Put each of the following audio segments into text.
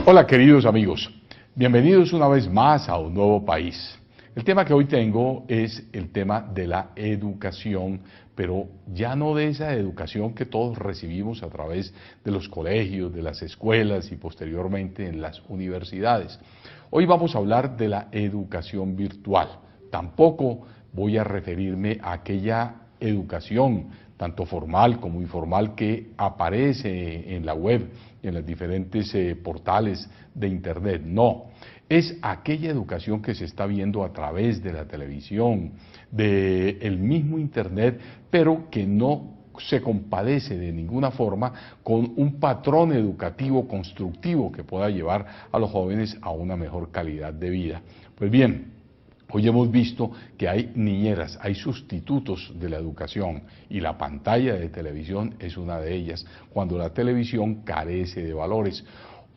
Hola queridos amigos, bienvenidos una vez más a un nuevo país. El tema que hoy tengo es el tema de la educación, pero ya no de esa educación que todos recibimos a través de los colegios, de las escuelas y posteriormente en las universidades. Hoy vamos a hablar de la educación virtual. Tampoco voy a referirme a aquella educación, tanto formal como informal, que aparece en la web y en los diferentes portales de internet. No, es aquella educación que se está viendo a través de la televisión, del mismo internet, pero que no se compadece de ninguna forma con un patrón educativo constructivo que pueda llevar a los jóvenes a una mejor calidad de vida. Pues bien, hoy hemos visto que hay niñeras, hay sustitutos de la educación y la pantalla de televisión es una de ellas, cuando la televisión carece de valores.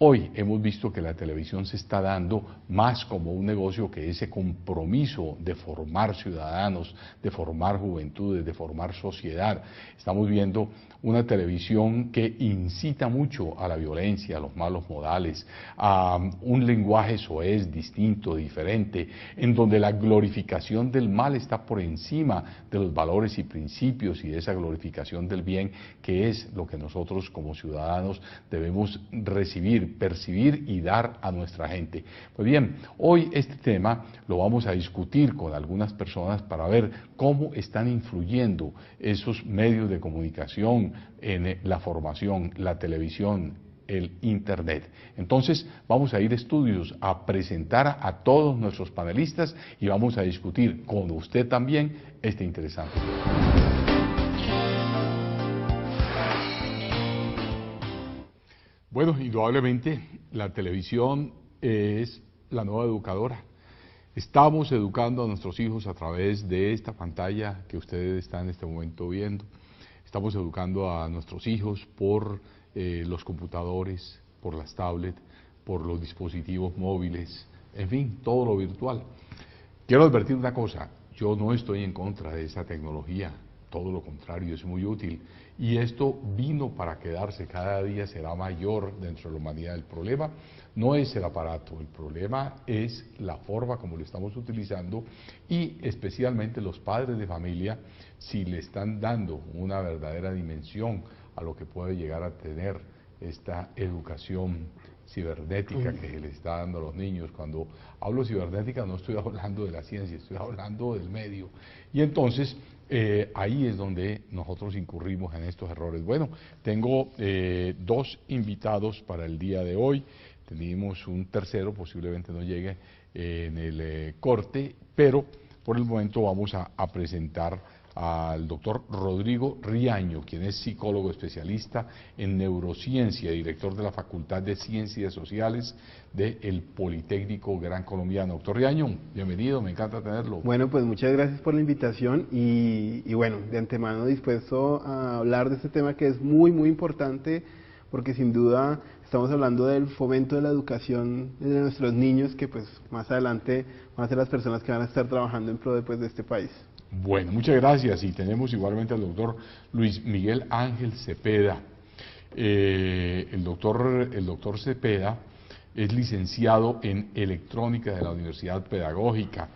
Hoy hemos visto que la televisión se está dando más como un negocio que ese compromiso de formar ciudadanos, de formar juventudes, de formar sociedad. Estamos viendo una televisión que incita mucho a la violencia, a los malos modales, a un lenguaje soez, distinto, diferente, en donde la glorificación del mal está por encima de los valores y principios y de esa glorificación del bien, que es lo que nosotros como ciudadanos debemos recibir, percibir y dar a nuestra gente. Pues bien, hoy este tema lo vamos a discutir con algunas personas para ver cómo están influyendo esos medios de comunicación en la formación, la televisión, el internet. Entonces vamos a ir a estudios, a presentar a todos nuestros panelistas y vamos a discutir con usted también este interesante tema. Bueno, indudablemente la televisión es la nueva educadora. Estamos educando a nuestros hijos a través de esta pantalla que ustedes están en este momento viendo. Estamos educando a nuestros hijos por los computadores, por las tablets, por los dispositivos móviles, en fin, todo lo virtual. Quiero advertir una cosa, yo no estoy en contra de esa tecnología, todo lo contrario, es muy útil. Y esto vino para quedarse, cada día será mayor dentro de la humanidad. El problema no es el aparato, el problema es la forma como lo estamos utilizando y especialmente los padres de familia, si le están dando una verdadera dimensión a lo que puede llegar a tener esta educación cibernética que le está dando a los niños. Cuando hablo cibernética no estoy hablando de la ciencia, estoy hablando del medio. Y entonces ahí es donde nosotros incurrimos en estos errores. Bueno, tengo dos invitados para el día de hoy. Tenemos un tercero, posiblemente no llegue en el corte, pero por el momento vamos a presentar al doctor Rodrigo Riaño, quien es psicólogo especialista en neurociencia, director de la Facultad de Ciencias Sociales del Politécnico Gran Colombiano. Doctor Riaño, bienvenido, me encanta tenerlo. Bueno, pues muchas gracias por la invitación y bueno, de antemano dispuesto a hablar de este tema que es muy importante, porque sin duda estamos hablando del fomento de la educación de nuestros niños, que pues más adelante van a ser las personas que van a estar trabajando en pro de este país. Bueno, muchas gracias. Y tenemos igualmente al doctor Luis Miguel Ángel Cepeda. El doctor Cepeda es licenciado en electrónica de la Universidad Pedagógica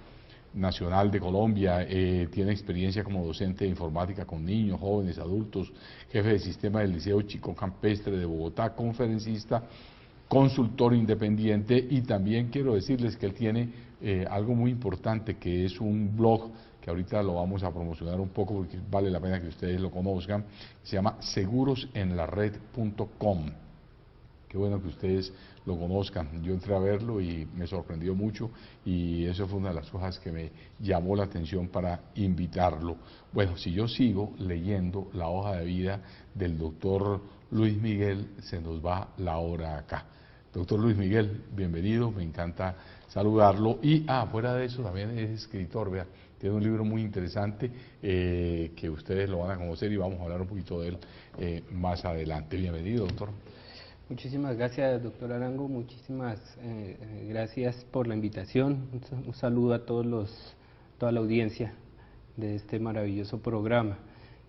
Nacional de Colombia, tiene experiencia como docente de informática con niños, jóvenes, adultos, jefe de sistema del Liceo Chico Campestre de Bogotá, conferencista, consultor independiente, y también quiero decirles que él tiene algo muy importante, que es un blog que ahorita lo vamos a promocionar un poco porque vale la pena que ustedes lo conozcan, se llama segurosenlared.com. Qué bueno que ustedes lo conozcan. Yo entré a verlo y me sorprendió mucho y eso fue una de las cosas que me llamó la atención para invitarlo. Bueno, si yo sigo leyendo la hoja de vida del doctor Luis Miguel, se nos va la hora acá. Doctor Luis Miguel, bienvenido, me encanta saludarlo. Y fuera de eso también es escritor, vea, tiene un libro muy interesante que ustedes lo van a conocer y vamos a hablar un poquito de él más adelante. Bienvenido, doctor. Muchísimas gracias, doctor Arango, muchísimas gracias por la invitación. Un saludo a toda la audiencia de este maravilloso programa.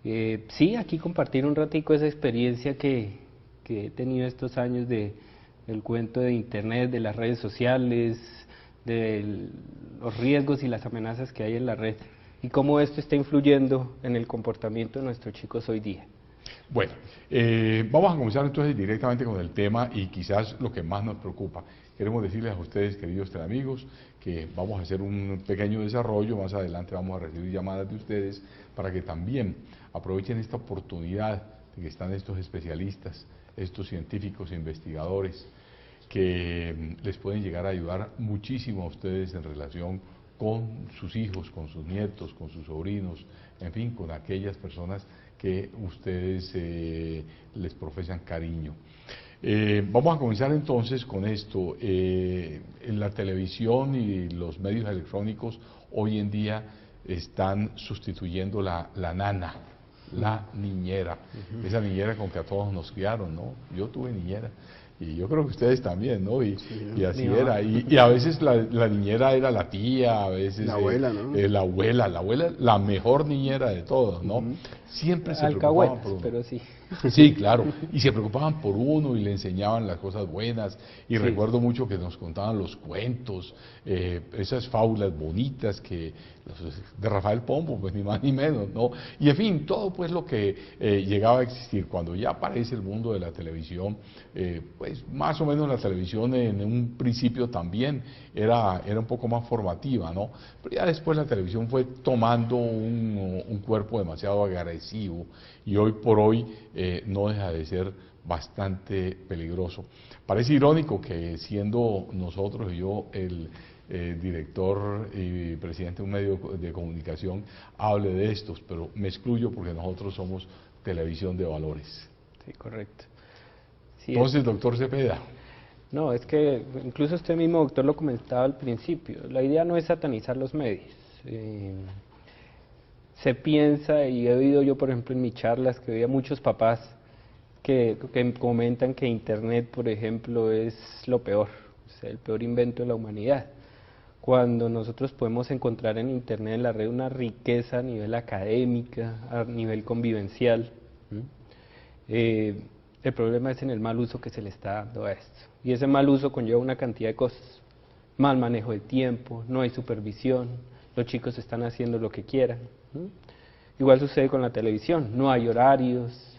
Sí, aquí compartir un ratico esa experiencia que he tenido estos años de el cuento de Internet, de las redes sociales, de los riesgos y las amenazas que hay en la red y cómo esto está influyendo en el comportamiento de nuestros chicos hoy día. Bueno, vamos a comenzar entonces directamente con el tema y quizás lo que más nos preocupa. Queremos decirles a ustedes, queridos teleamigos, que vamos a hacer un pequeño desarrollo, más adelante vamos a recibir llamadas de ustedes para que también aprovechen esta oportunidad de que están estos especialistas, estos científicos e investigadores, que les pueden llegar a ayudar muchísimo a ustedes en relación con sus hijos, con sus nietos, con sus sobrinos, en fin, con aquellas personas que ustedes les profesan cariño. Vamos a comenzar entonces con esto. En la televisión y los medios electrónicos hoy en día están sustituyendo la nana, la niñera, esa niñera con que a todos nos criaron, ¿no? Yo tuve niñera. Y yo creo que ustedes también, ¿no? Y así era. Y a veces la niñera era la tía, a veces... La abuela, ¿no? La abuela, la mejor niñera de todos, ¿no? Siempre se preocupaban por uno. Pero sí. Sí, claro. Y se preocupaban por uno y le enseñaban las cosas buenas. Y recuerdo mucho que nos contaban los cuentos, esas fábulas bonitas que de Rafael Pombo, pues ni más ni menos, ¿no? Y en fin, todo pues lo que llegaba a existir. Cuando ya aparece el mundo de la televisión, pues más o menos la televisión en un principio también era un poco más formativa, ¿no? Pero ya después la televisión fue tomando un cuerpo demasiado agresivo y hoy por hoy no deja de ser bastante peligroso. Parece irónico que siendo nosotros y yo el director y presidente de un medio de comunicación hable de estos, pero me excluyo porque nosotros somos televisión de valores. Sí, correcto. Sí, entonces, doctor Cepeda. No, es que incluso usted mismo, doctor, lo comentaba al principio. La idea no es satanizar los medios. Se piensa, y he oído yo, por ejemplo, en mis charlas, que oía muchos papás que comentan que Internet, por ejemplo, es lo peor, o sea, el peor invento de la humanidad. Cuando nosotros podemos encontrar en Internet, en la red, una riqueza a nivel académica, a nivel convivencial. El problema es en el mal uso que se le está dando a esto. Y ese mal uso conlleva una cantidad de cosas. Mal manejo del tiempo, no hay supervisión, los chicos están haciendo lo que quieran. Igual sucede con la televisión, no hay horarios.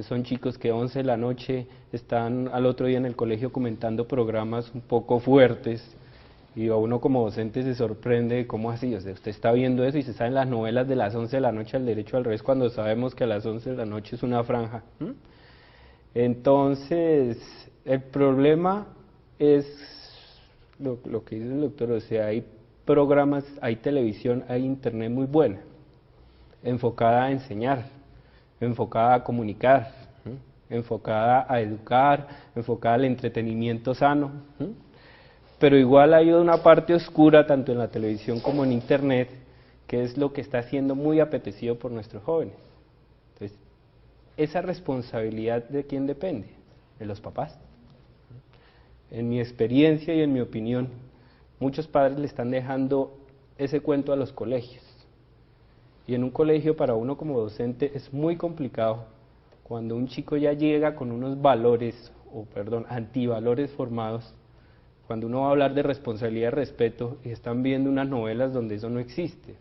Son chicos que 11 de la noche están al otro día en el colegio comentando programas un poco fuertes. Y a uno como docente se sorprende cómo así, o sea, usted está viendo eso y se saben las novelas de las 11 de la noche al derecho al revés cuando sabemos que a las 11 de la noche es una franja. Entonces, el problema es lo que dice el doctor, o sea, hay programas, hay televisión, hay internet muy buena, enfocada a enseñar, enfocada a comunicar, enfocada a educar, enfocada al entretenimiento sano, pero igual hay una parte oscura tanto en la televisión como en internet, que es lo que está siendo muy apetecido por nuestros jóvenes. Entonces, esa responsabilidad, ¿de quién depende? De los papás. En mi experiencia y en mi opinión, muchos padres le están dejando ese cuento a los colegios. Y en un colegio para uno como docente es muy complicado cuando un chico ya llega con unos valores, antivalores formados, cuando uno va a hablar de responsabilidad y respeto y están viendo unas novelas donde eso no existe.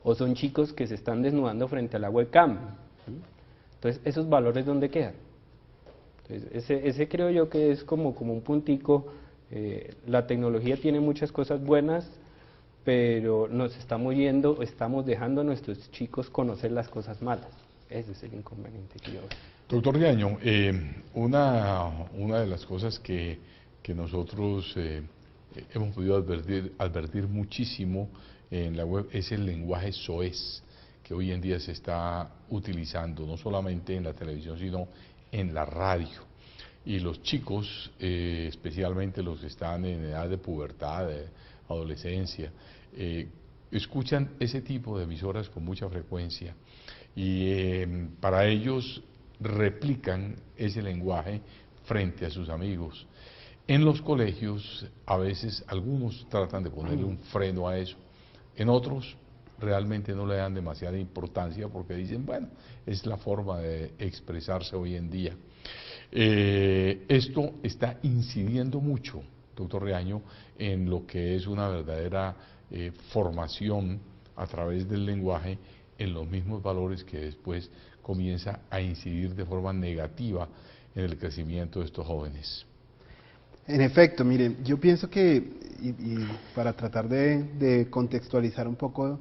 O son chicos que se están desnudando frente a la webcam. Entonces, ¿esos valores dónde quedan? Entonces, ese creo yo que es como un puntico. La tecnología tiene muchas cosas buenas, pero nos estamos dejando a nuestros chicos conocer las cosas malas. Ese es el inconveniente que yo veo. Doctor Riaño, una de las cosas que nosotros hemos podido advertir muchísimo en la web es el lenguaje soez que hoy en día se está utilizando, no solamente en la televisión, sino en la radio. Y los chicos, especialmente los que están en edad de pubertad, de adolescencia, escuchan ese tipo de emisoras con mucha frecuencia y para ellos replican ese lenguaje frente a sus amigos. En los colegios, a veces algunos tratan de ponerle un freno a eso, en otros realmente no le dan demasiada importancia porque dicen, bueno, es la forma de expresarse hoy en día. Esto está incidiendo mucho, doctor Riaño, en lo que es una verdadera formación a través del lenguaje en los mismos valores que después comienza a incidir de forma negativa en el crecimiento de estos jóvenes. En efecto, miren, yo pienso que, y para tratar de contextualizar un poco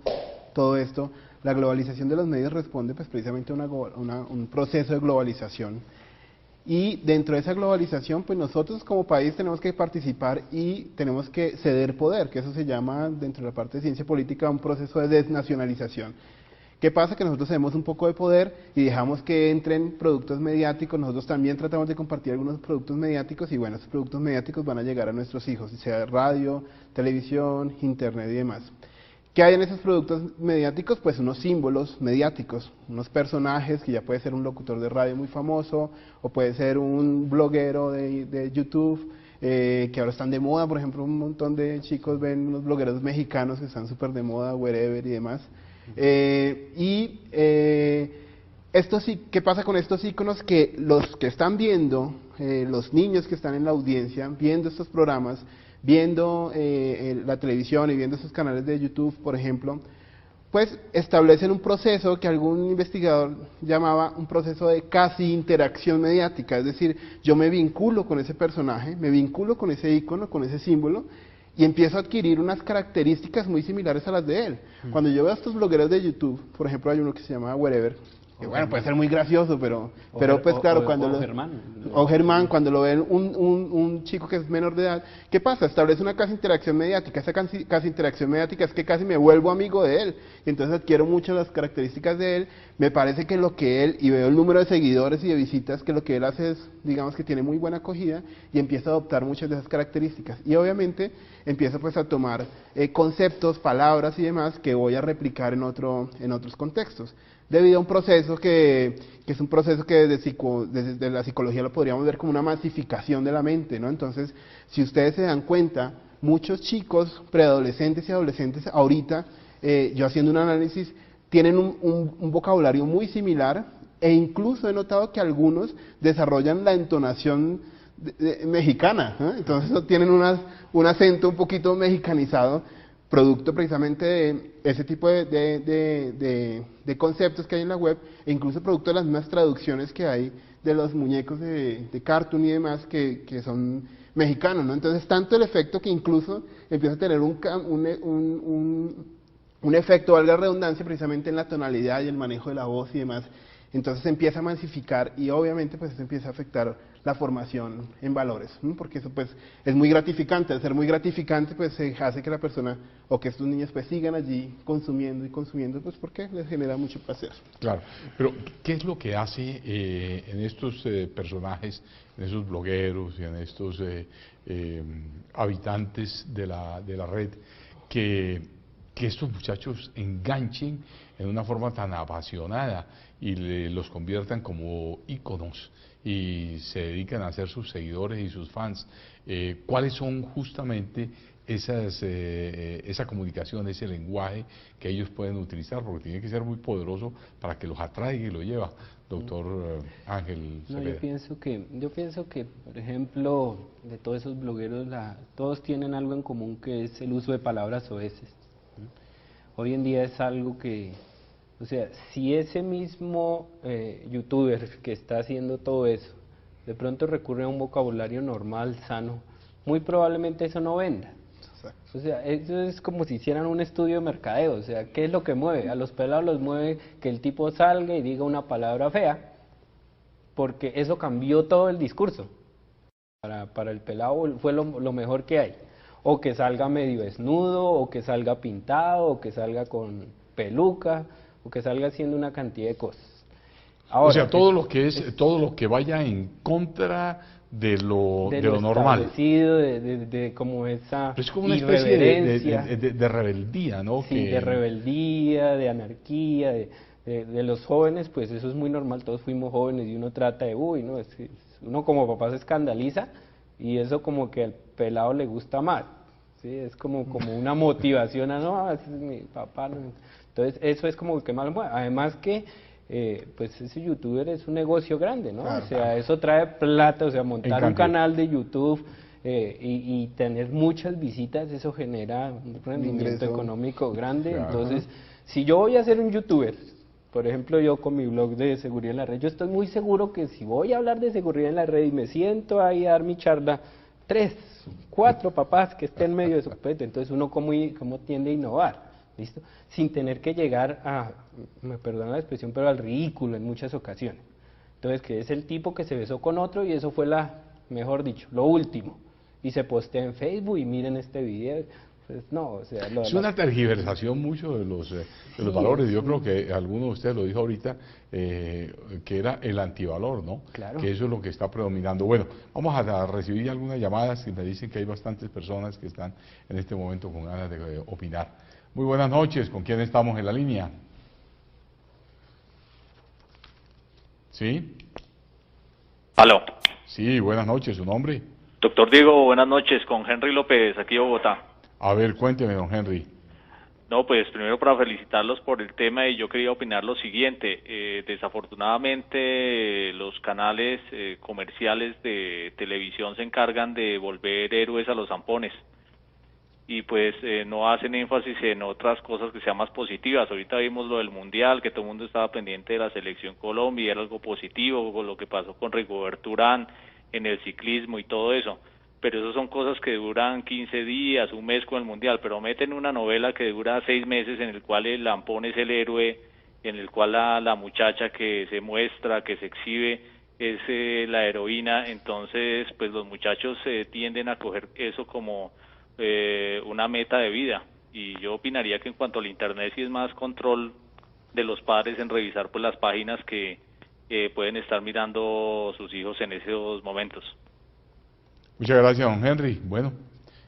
todo esto, la globalización de los medios responde pues precisamente a un proceso de globalización. Y dentro de esa globalización, pues nosotros como país tenemos que participar y tenemos que ceder poder, que eso se llama dentro de la parte de ciencia política un proceso de desnacionalización. ¿Qué pasa? Que nosotros tenemos un poco de poder y dejamos que entren productos mediáticos, nosotros también tratamos de compartir algunos productos mediáticos y bueno, esos productos mediáticos van a llegar a nuestros hijos, sea radio, televisión, internet y demás. ¿Qué hay en esos productos mediáticos? Pues unos símbolos mediáticos, unos personajes que ya puede ser un locutor de radio muy famoso o puede ser un bloguero de YouTube que ahora están de moda, por ejemplo un montón de chicos ven unos blogueros mexicanos que están súper de moda, wherever y demás. Esto sí, ¿qué pasa con estos iconos? Que los que están viendo, los niños que están en la audiencia, viendo estos programas, viendo la televisión y viendo esos canales de YouTube, por ejemplo, pues establecen un proceso que algún investigador llamaba un proceso de casi interacción mediática, es decir, yo me vinculo con ese personaje, me vinculo con ese icono, con ese símbolo, y empiezo a adquirir unas características muy similares a las de él. Cuando yo veo a estos blogueros de YouTube, por ejemplo hay uno que se llama Wherever, que bueno, puede ser muy gracioso, pero pues claro, cuando Germán, cuando lo ven un chico que es menor de edad, ¿qué pasa? Establece una casi interacción mediática, esa casi interacción mediática es que casi me vuelvo amigo de él, y entonces adquiero muchas de las características de él, me parece que lo que él, y veo el número de seguidores y de visitas, que lo que él hace es, digamos que tiene muy buena acogida, y empieza a adoptar muchas de esas características, y obviamente empieza pues a tomar conceptos, palabras y demás que voy a replicar en otros contextos, debido a un proceso que es un proceso que desde la psicología lo podríamos ver como una masificación de la mente, ¿no? Entonces, si ustedes se dan cuenta, muchos chicos, preadolescentes y adolescentes, ahorita, yo haciendo un análisis, tienen un vocabulario muy similar, e incluso he notado que algunos desarrollan la entonación mexicana, ¿eh? Entonces tienen un acento un poquito mexicanizado, producto precisamente de ese tipo de conceptos que hay en la web, e incluso producto de las mismas traducciones que hay de los muñecos de cartoon y demás que son mexicanos, ¿no? Entonces tanto el efecto que incluso empieza a tener un efecto, valga la redundancia, precisamente en la tonalidad y el manejo de la voz y demás. Entonces se empieza a masificar y obviamente pues eso empieza a afectar la formación en valores, ¿no? Porque eso pues es muy gratificante, al ser muy gratificante pues se hace que la persona o que estos niños pues sigan allí consumiendo y consumiendo pues porque les genera mucho placer. Claro, pero ¿qué es lo que hace en estos personajes, en esos blogueros y en estos habitantes de la red que estos muchachos enganchen en una forma tan apasionada y los conviertan como íconos y se dedican a ser sus seguidores y sus fans? ¿Cuáles son justamente esa comunicación, ese lenguaje que ellos pueden utilizar? Porque tiene que ser muy poderoso para que los atraiga y lo lleva, doctor Ángel Cepeda. No, yo pienso que, por ejemplo, de todos esos blogueros, todos tienen algo en común, que es el uso de palabras soeces. Hoy en día es algo que, o sea, si ese mismo youtuber que está haciendo todo eso, de pronto recurre a un vocabulario normal, sano, muy probablemente eso no venda. O sea, eso es como si hicieran un estudio de mercadeo, o sea, ¿qué es lo que mueve? A los pelados los mueve que el tipo salga y diga una palabra fea, porque eso cambió todo el discurso. Para el pelado fue lo mejor que hay. O que salga medio desnudo, o que salga pintado, o que salga con peluca, o que salga haciendo una cantidad de cosas. Ahora, o sea, todo lo que vaya en contra de lo normal. De como esa pero es como una especie de rebeldía, ¿no? Sí, de rebeldía, de anarquía, de los jóvenes, pues eso es muy normal, todos fuimos jóvenes y uno trata de, no, uno como papá se escandaliza y eso como que al pelado le gusta más, ¿sí? Es como una motivación a, no, ese es mi papá, no. Entonces eso es como que más bueno. Además que pues ese youtuber es un negocio grande, ¿no? Claro. O sea, eso trae plata, o sea, montar un cantidad. canal de YouTube y tener muchas visitas, eso genera un rendimiento ingreso. económico grande. Claro. Entonces, si yo voy a ser un youtuber, por ejemplo, yo con mi blog de seguridad en la red, yo estoy muy seguro que si voy a hablar de seguridad en la red y me siento ahí a dar mi charla, 3, 4 papás que estén en medio de su completo, entonces uno cómo tiende a innovar, ¿listo? Sin tener que llegar a, me perdona la expresión, pero al ridículo en muchas ocasiones. Entonces, que es el tipo que se besó con otro y eso fue mejor dicho, lo último. Y se postea en Facebook y miren este video. Pues no, o sea, Es una tergiversación mucho de los valores. Yo creo que alguno de ustedes lo dijo ahorita, que era el antivalor, ¿no? Claro. Que eso es lo que está predominando. Bueno, vamos a recibir algunas llamadas y me dicen que hay bastantes personas que están en este momento con ganas de opinar. Muy buenas noches, ¿con quién estamos en la línea? ¿Sí? Aló. Sí, buenas noches, ¿su nombre? Doctor Diego, buenas noches, con Henry López, aquí de Bogotá. A ver, cuénteme, don Henry. No, pues primero para felicitarlos por el tema y yo quería opinar lo siguiente. Desafortunadamente los canales comerciales de televisión se encargan de volver héroes a los zampones y pues no hacen énfasis en otras cosas que sean más positivas. Ahorita vimos lo del Mundial, que todo el mundo estaba pendiente de la selección Colombia y era algo positivo, con lo que pasó con Rigoberto Urán en el ciclismo y todo eso, pero eso son cosas que duran 15 días, un mes con el Mundial, pero meten una novela que dura 6 meses en el cual el lampón es el héroe, en el cual la muchacha que se muestra, que se exhibe, es la heroína. Entonces pues los muchachos tienden a coger eso como una meta de vida, y yo opinaría que en cuanto al internet sí es más control de los padres en revisar pues las páginas que pueden estar mirando sus hijos en esos momentos. Muchas gracias, don Henry. Bueno,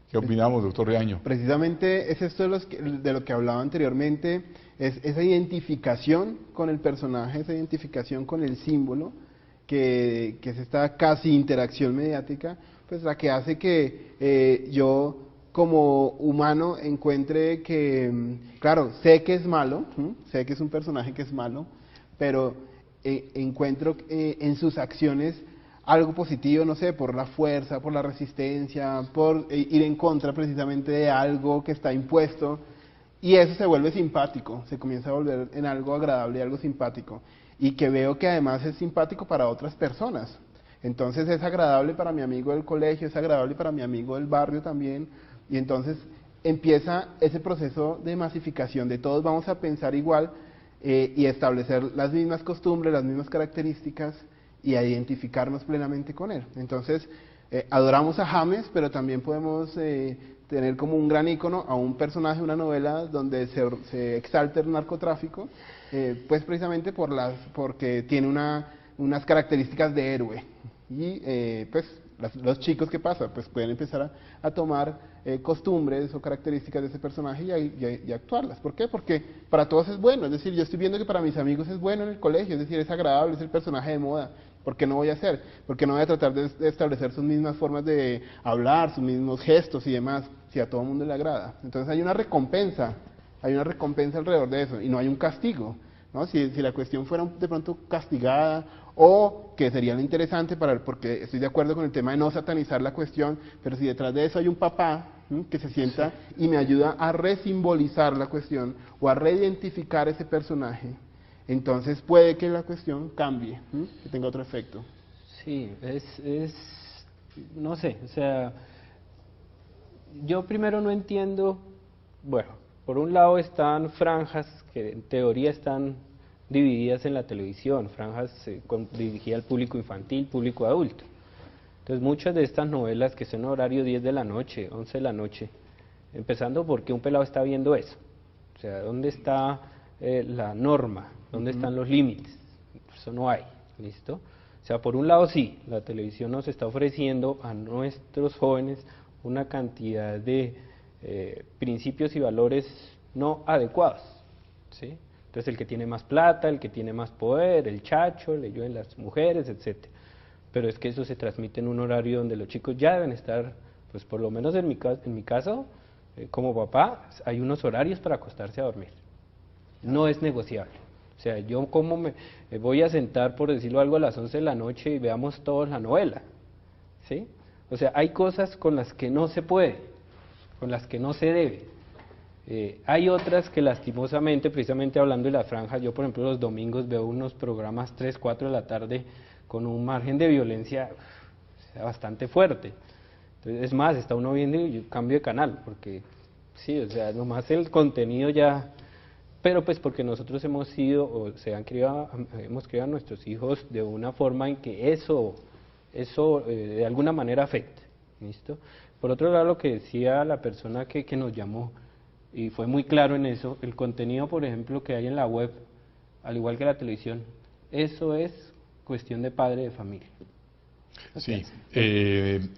¿qué opinamos, doctor Riaño? Precisamente es esto de lo que hablaba anteriormente, es esa identificación con el personaje, esa identificación con el símbolo, que es esta casi interacción mediática, pues la que hace que yo como humano encuentre que, claro, sé que es malo, sé que es un personaje que es malo, pero encuentro en sus acciones algo positivo, no sé, por la fuerza, por la resistencia, por ir en contra precisamente de algo que está impuesto, y eso se vuelve simpático, se comienza a volver en algo agradable, algo simpático, y que veo que además es simpático para otras personas. Entonces es agradable para mi amigo del colegio, es agradable para mi amigo del barrio también, y entonces empieza ese proceso de masificación, de todos vamos a pensar igual y establecer las mismas costumbres, las mismas características, y a identificarnos plenamente con él. Entonces, adoramos a James, pero también podemos tener como un gran ícono a un personaje de una novela donde se exalta el narcotráfico, pues precisamente porque tiene unas características de héroe. Y pues los chicos, ¿qué pasa? Pues pueden empezar a tomar costumbres o características de ese personaje y actuarlas. ¿Por qué? Porque para todos es bueno, es decir, yo estoy viendo que para mis amigos es bueno en el colegio, es decir, es agradable, es el personaje de moda. ¿Por qué no voy a hacer? ¿Por qué no voy a tratar de establecer sus mismas formas de hablar, sus mismos gestos y demás, si a todo el mundo le agrada? Entonces hay una recompensa alrededor de eso, y no hay un castigo, ¿no? Si la cuestión fuera de pronto castigada, o que sería lo interesante, porque estoy de acuerdo con el tema de no satanizar la cuestión, pero si detrás de eso hay un papá que se sienta y me ayuda a resimbolizar la cuestión, o a reidentificar ese personaje, entonces puede que la cuestión cambie, que tenga otro efecto. Sí, no sé, o sea, yo primero no entiendo, bueno, por un lado están franjas que en teoría están divididas en la televisión, franjas dirigidas al público infantil, público adulto. Entonces muchas de estas novelas que son horario 10 de la noche, 11 de la noche, empezando porque un pelado está viendo eso, o sea, ¿dónde está la norma? ¿Dónde están los límites? Eso no hay, ¿listo? O sea, por un lado sí, la televisión nos está ofreciendo a nuestros jóvenes una cantidad de principios y valores no adecuados, ¿sí? Entonces el que tiene más plata, el que tiene más poder, el chacho, el ello en las mujeres, etcétera. Pero es que eso se transmite en un horario donde los chicos ya deben estar, pues por lo menos en mi caso, como papá, hay unos horarios para acostarse a dormir. No es negociable. O sea, yo como me voy a sentar, por decirlo algo, a las 11 de la noche y veamos todos la novela, ¿sí? O sea, hay cosas con las que no se puede, con las que no se debe. Hay otras que lastimosamente, precisamente hablando de la franja, yo por ejemplo los domingos veo unos programas 3, 4 de la tarde con un margen de violencia bastante fuerte. Entonces, es más, está uno viendo y yo cambio de canal, porque sí, o sea, nomás el contenido ya... Pero pues porque nosotros hemos sido, o se han criado, hemos criado a nuestros hijos de una forma en que eso de alguna manera afecta, ¿listo? Por otro lado, lo que decía la persona que nos llamó, y fue muy claro en eso, el contenido, por ejemplo, que hay en la web, al igual que la televisión, eso es cuestión de padre de familia. Sí.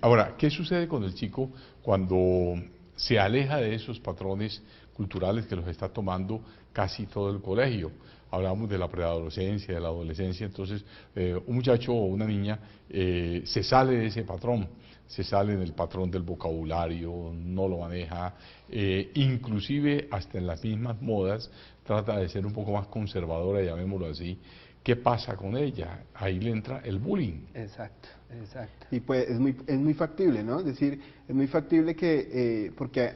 Ahora, ¿qué sucede con el chico cuando se aleja de esos patrones culturales que los está tomando casi todo el colegio? Hablamos de la preadolescencia, de la adolescencia, entonces un muchacho o una niña se sale de ese patrón, se sale del patrón del vocabulario, no lo maneja, inclusive hasta en las mismas modas trata de ser un poco más conservadora, llamémoslo así. ¿Qué pasa con ella? Ahí le entra el bullying. Exacto, exacto. Y pues es muy factible, ¿no? Es decir, es muy factible que, porque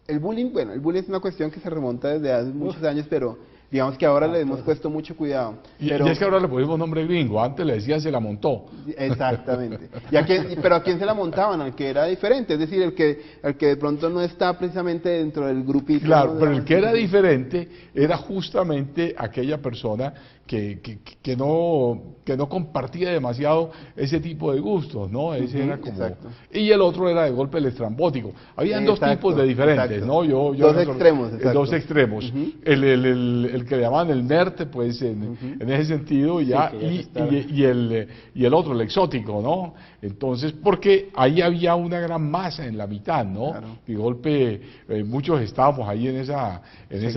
el bullying, bueno, el bullying es una cuestión que se remonta desde hace muchos años, pero digamos que ahora le hemos puesto mucho cuidado. Y Pero, es que ahora le ponemos nombre gringo, antes le decía se la montó. exactamente. Pero ¿a quién se la montaban? Al que era diferente, es decir, el que de pronto no está precisamente dentro del grupito. Claro, ¿no? pero el que era diferente era justamente aquella persona que no compartía demasiado ese tipo de gustos, ¿no? Ese era como... Exacto. Y el otro era de golpe el estrambótico. Habían dos tipos de diferentes, exacto. ¿no? Dos extremos, exacto. Dos extremos. El que le llamaban el nerd, pues, en ese sentido, ya, Sí, y el otro, el exótico, ¿no? Entonces, porque ahí había una gran masa en la mitad, ¿no? Claro. Y de golpe muchos estábamos ahí en esa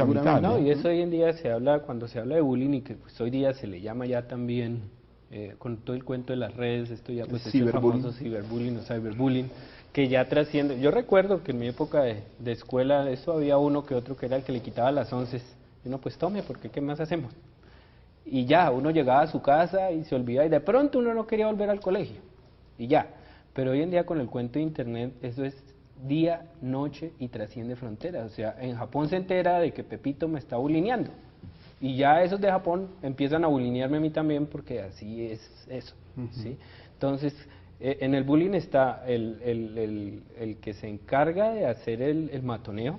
mitad, ¿no? No, y eso hoy en día se habla, cuando se habla de bullying, y que pues hoy día se le llama ya también, con todo el cuento de las redes, esto ya pues es el famoso ciberbullying o cyberbullying, que ya trasciende. Yo recuerdo que en mi época de escuela, eso había uno que otro que era el que le quitaba las onces, y uno pues tome, porque ¿qué más hacemos? Y ya, uno llegaba a su casa y se olvidaba, y de pronto uno no quería volver al colegio, y ya. Pero hoy en día con el cuento de internet, eso es día, noche y trasciende fronteras. O sea, en Japón se entera de que Pepito me está bulineando. Y ya esos de Japón empiezan a bulinearme a mí también porque así es eso, ¿sí? Entonces, en el bullying está el que se encarga de hacer el matoneo,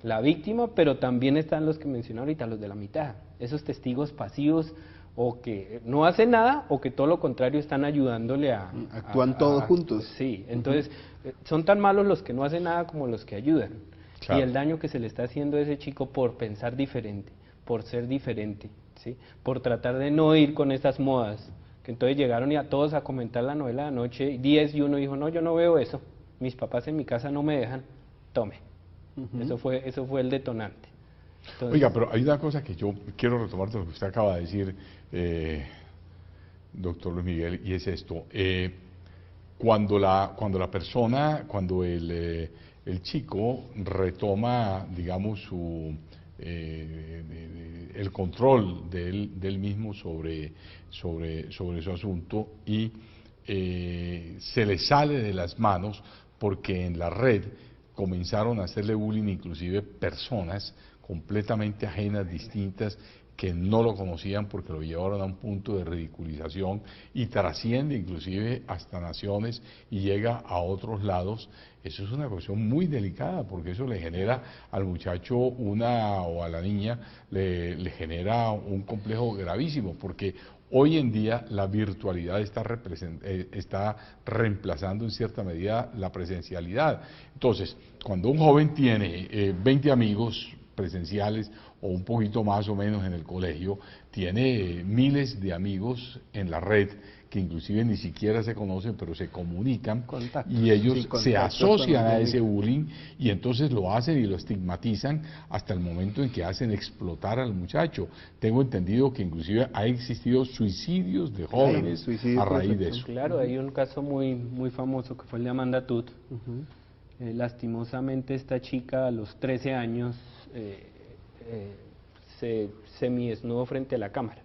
la víctima, pero también están los que mencioné ahorita, los de la mitad, esos testigos pasivos o que no hacen nada o que todo lo contrario están ayudándole actúan todos juntos. Sí, entonces son tan malos los que no hacen nada como los que ayudan. Claro. Y el daño que se le está haciendo a ese chico por pensar diferente, por ser diferente, ¿sí? Por tratar de no ir con esas modas, que entonces llegaron y a todos a comentar la novela de anoche, 10 y uno dijo, no, yo no veo eso, mis papás en mi casa no me dejan, tome. Eso fue el detonante. Entonces, oiga, pero hay una cosa que yo quiero retomar de lo que usted acaba de decir, doctor Luis Miguel, y es esto. Cuando el chico retoma, digamos, el control del mismo sobre su asunto y se le sale de las manos porque en la red comenzaron a hacerle bullying inclusive personas completamente ajenas, distintas, que no lo conocían porque lo llevaron a un punto de ridiculización y trasciende inclusive hasta naciones y llega a otros lados. Eso es una cuestión muy delicada porque eso le genera al muchacho o a la niña le genera un complejo gravísimo porque hoy en día la virtualidad está reemplazando en cierta medida la presencialidad. Entonces, cuando un joven tiene 20 amigos presenciales o un poquito más o menos en el colegio, tiene miles de amigos en la red que inclusive ni siquiera se conocen, pero se comunican y ellos se asocian a ese bullying y entonces lo hacen y lo estigmatizan hasta el momento en que hacen explotar al muchacho. Tengo entendido que inclusive ha existido suicidios de jóvenes a raíz de eso. Claro, hay un caso muy famoso que fue el de Amanda Tut. Lastimosamente esta chica a los 13 años semidesnudo frente a la cámara.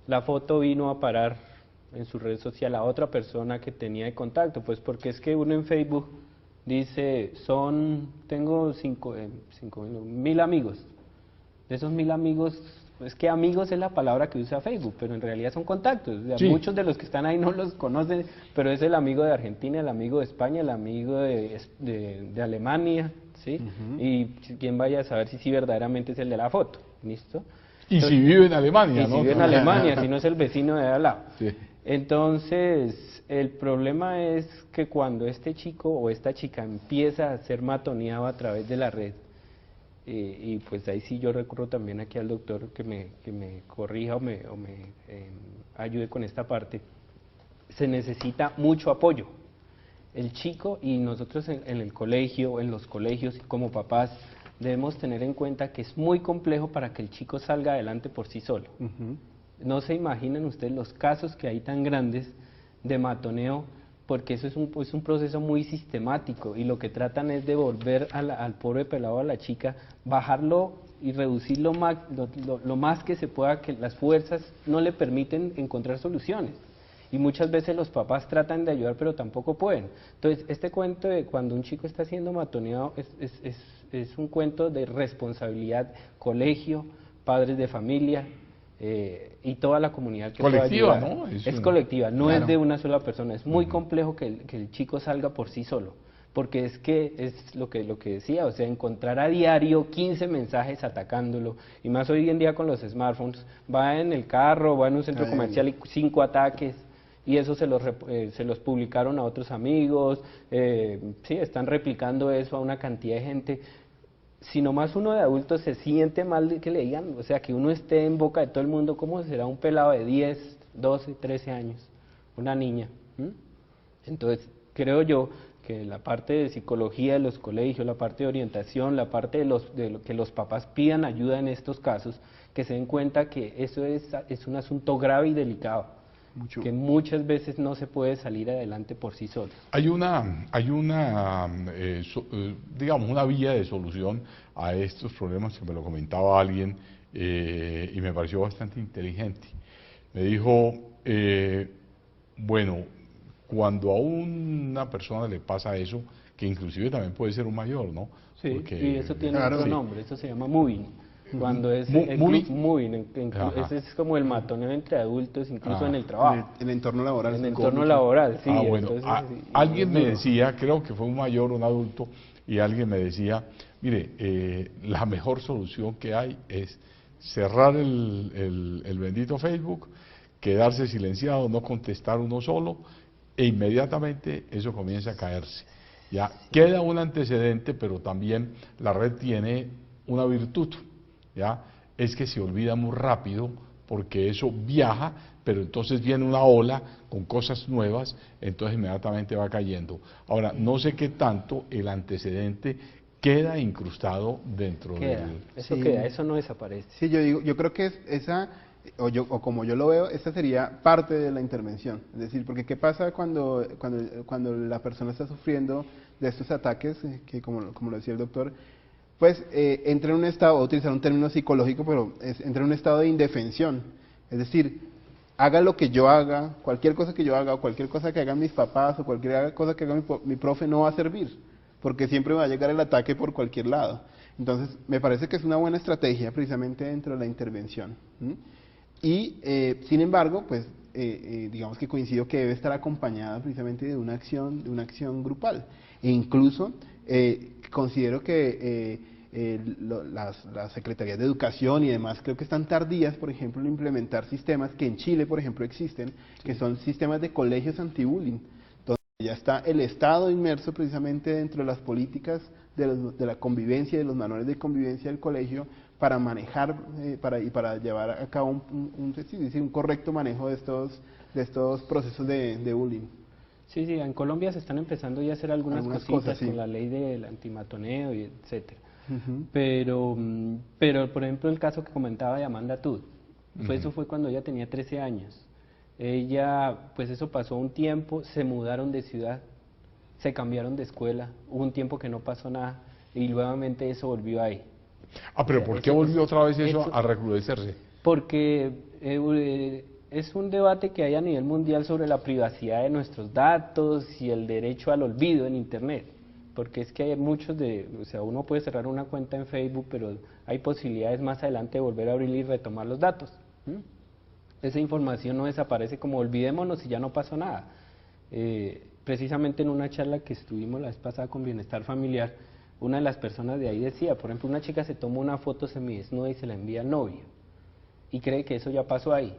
La foto vino a parar en su red social a otra persona que tenía de contacto, pues porque es que uno en Facebook dice, tengo 1000 amigos. De esos 1000 amigos, es que amigos es la palabra que usa Facebook, pero en realidad son contactos. O sea, Sí. muchos de los que están ahí no los conocen, pero es el amigo de Argentina, el amigo de España, el amigo de Alemania, ¿sí? Y quién vaya a saber si verdaderamente es el de la foto, ¿listo? Y si vive en Alemania, Y ¿no? si vive en Alemania, si no es el vecino de al lado. Sí. Entonces, el problema es que cuando este chico o esta chica empieza a ser matoneado a través de la red, y pues ahí sí yo recurro también aquí al doctor que me corrija o me ayude con esta parte, se necesita mucho apoyo. El chico y nosotros en el colegio, en los colegios como papás, debemos tener en cuenta que es muy complejo para que el chico salga adelante por sí solo. No se imaginan ustedes los casos que hay tan grandes de matoneo, porque eso es un proceso muy sistemático y lo que tratan es de volver al pobre pelado, a la chica, bajarlo y reducir lo más que se pueda, que las fuerzas no le permiten encontrar soluciones. Y muchas veces los papás tratan de ayudar, pero tampoco pueden. Entonces, este cuento de cuando un chico está siendo matoneado es un cuento de responsabilidad, colegio, padres de familia, y toda la comunidad que colectiva, pueda ayudar. ¿no? Es colectiva, no Claro. es de una sola persona. Es muy complejo que el chico salga por sí solo, porque es que es lo que decía, o sea, encontrar a diario 15 mensajes atacándolo, y más hoy en día con los smartphones, va en el carro, va en un centro comercial y 5 ataques, y eso se los publicaron a otros amigos, sí, están replicando eso a una cantidad de gente. Si nomás uno de adultos se siente mal de que le digan, o sea, que uno esté en boca de todo el mundo, ¿cómo será un pelado de 10, 12, 13 años? Una niña. Entonces, creo yo que la parte de psicología de los colegios, la parte de orientación, la parte de que los papás pidan ayuda en estos casos, que se den cuenta que eso es un asunto grave y delicado, que muchas veces no se puede salir adelante por sí solo. Hay digamos, una vía de solución a estos problemas que me lo comentaba alguien y me pareció bastante inteligente. Me dijo, bueno, cuando a una persona le pasa eso, que inclusive también puede ser un mayor, ¿no? Sí, Porque, y eso tiene claro, otro sí. nombre, eso se llama moving. Cuando es Moving. Ajá. ese es como el matoneo entre adultos, incluso Ah. en el trabajo, En el entorno laboral. en el ¿Cómo? entorno laboral, sí. bueno, Entonces, sí, alguien es me duro. decía, creo que fue un mayor, un adulto, y alguien me decía, mire, la mejor solución que hay es cerrar el bendito Facebook, quedarse silenciado, no contestar uno solo, e inmediatamente eso comienza a caerse. Ya queda un antecedente, pero también la red tiene una virtud, ya es que se olvida muy rápido porque eso viaja, pero entonces viene una ola con cosas nuevas, entonces inmediatamente va cayendo. Ahora, no sé qué tanto el antecedente queda incrustado dentro Eso Sí. queda, eso no desaparece. Sí, yo creo que o como yo lo veo, esa sería parte de la intervención. Es decir, porque ¿qué pasa cuando la persona está sufriendo de estos ataques, que como lo decía el doctor, pues entra en un estado, voy a utilizar un término psicológico, pero entra en un estado de indefensión. Es decir, haga lo que yo haga, cualquier cosa que yo haga, o cualquier cosa que hagan mis papás, o cualquier cosa que haga mi profe no va a servir, porque siempre va a llegar el ataque por cualquier lado. Entonces, me parece que es una buena estrategia precisamente dentro de la intervención. Y, sin embargo, pues, digamos que coincido que debe estar acompañada precisamente de una acción grupal. E incluso, considero que las secretarías de educación y demás creo que están tardías, por ejemplo, en implementar sistemas que en Chile, por ejemplo, existen, que son sistemas de colegios anti-bullying, donde ya está el Estado inmerso precisamente dentro de las políticas de la convivencia, de los manuales de convivencia del colegio, para manejar para llevar a cabo un correcto manejo de estos procesos de bullying. Sí, en Colombia se están empezando ya a hacer algunas cositas cosas, sí. con la ley del antimatoneo y etcétera. Uh-huh. Pero, por ejemplo, el caso que comentaba de Amanda Todd, eso fue cuando ella tenía 13 años. Ella, pues eso pasó un tiempo, se mudaron de ciudad, se cambiaron de escuela, hubo un tiempo que no pasó nada y nuevamente eso volvió ahí. Pero ¿por qué volvió otra vez eso a recrudecerse? Porque es un debate que hay a nivel mundial sobre la privacidad de nuestros datos y el derecho al olvido en Internet. Porque es que hay muchos o sea, uno puede cerrar una cuenta en Facebook, pero hay posibilidades más adelante de volver a abrir y retomar los datos. Esa información no desaparece como olvidémonos y ya no pasó nada. Precisamente en una charla que estuvimos la vez pasada con Bienestar Familiar, una de las personas de ahí decía, por ejemplo, una chica se toma una foto semidesnuda y se la envía al novio y cree que eso ya pasó ahí,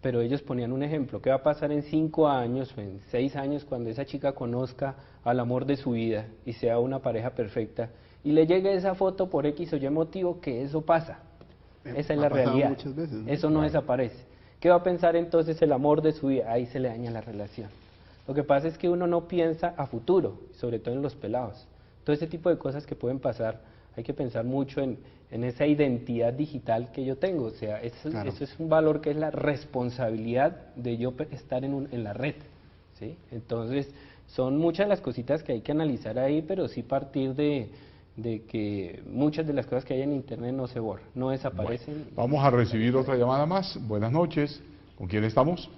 pero ellos ponían un ejemplo, ¿qué va a pasar en 5 años o en 6 años cuando esa chica conozca al amor de su vida y sea una pareja perfecta y le llegue esa foto por X o Y motivo? Que eso pasa, esa es la realidad, muchas veces, ¿no? eso no desaparece. ¿Qué va a pensar entonces el amor de su vida? Ahí se le daña la relación. Lo que pasa es que uno no piensa a futuro, sobre todo en los pelados. Todo ese tipo de cosas que pueden pasar, hay que pensar mucho en esa identidad digital que yo tengo. O sea, eso es un valor que es la responsabilidad de yo estar en la red, ¿sí? Entonces, son muchas las cositas que hay que analizar ahí, pero sí partir de que muchas de las cosas que hay en Internet no se borran, no desaparecen. Bueno, vamos a recibir otra llamada más. Buenas noches. ¿Con quién estamos?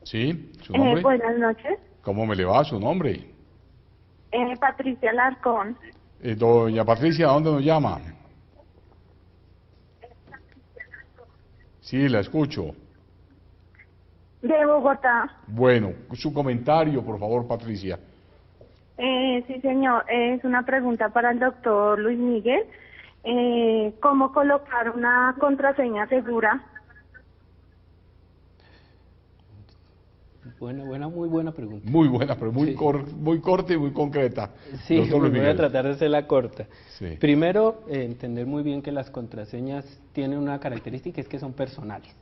Sí, su nombre. Buenas noches. ¿Cómo me le va su nombre? Patricia Alarcón. Doña Patricia, ¿dónde nos llama? Sí, la escucho. De Bogotá. Bueno, su comentario, por favor, Patricia. Sí, señor. Es una pregunta para el doctor Luis Miguel. ¿Cómo colocar una contraseña segura? Muy buena pregunta. Muy buena, pero muy, Sí. Muy corta y muy concreta. Sí, Doctor Luis voy a Miguel. tratar de hacerla corta. Sí. Primero, entender muy bien que las contraseñas tienen una característica, es que son personales.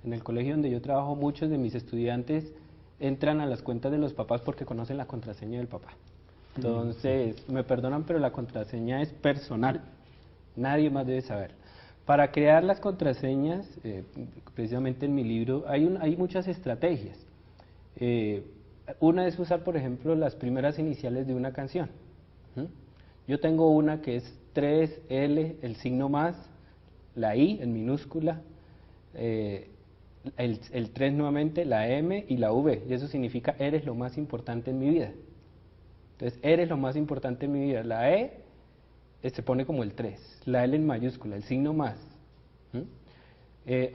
En el colegio donde yo trabajo, muchos de mis estudiantes entran a las cuentas de los papás porque conocen la contraseña del papá. Entonces, me perdonan, pero la contraseña es personal. Nadie más debe saber. Para crear las contraseñas, precisamente en mi libro, hay muchas estrategias. Una es usar, por ejemplo, las primeras iniciales de una canción. Yo tengo una que es 3L, el signo más, la I en minúscula, el 3 nuevamente, la M y la V, y eso significa eres lo más importante en mi vida. Entonces, eres lo más importante en mi vida. La E se pone como el 3, la L en mayúscula, el signo más.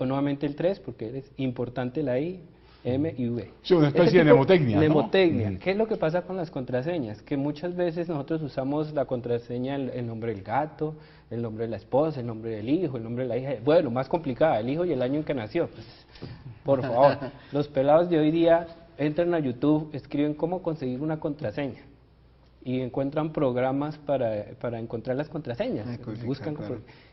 O nuevamente el 3, porque eres importante, la I, M y V. Sí, una especie de mnemotecnia, ¿no? Mnemotecnia. ¿Qué es lo que pasa con las contraseñas? Que muchas veces nosotros usamos la contraseña, el nombre del gato, el nombre de la esposa, el nombre del hijo, el nombre de la hija. Bueno, más complicada, el hijo y el año en que nació. Pues, por favor, los pelados de hoy día entran a YouTube, escriben cómo conseguir una contraseña y encuentran programas para encontrar las contraseñas. Buscan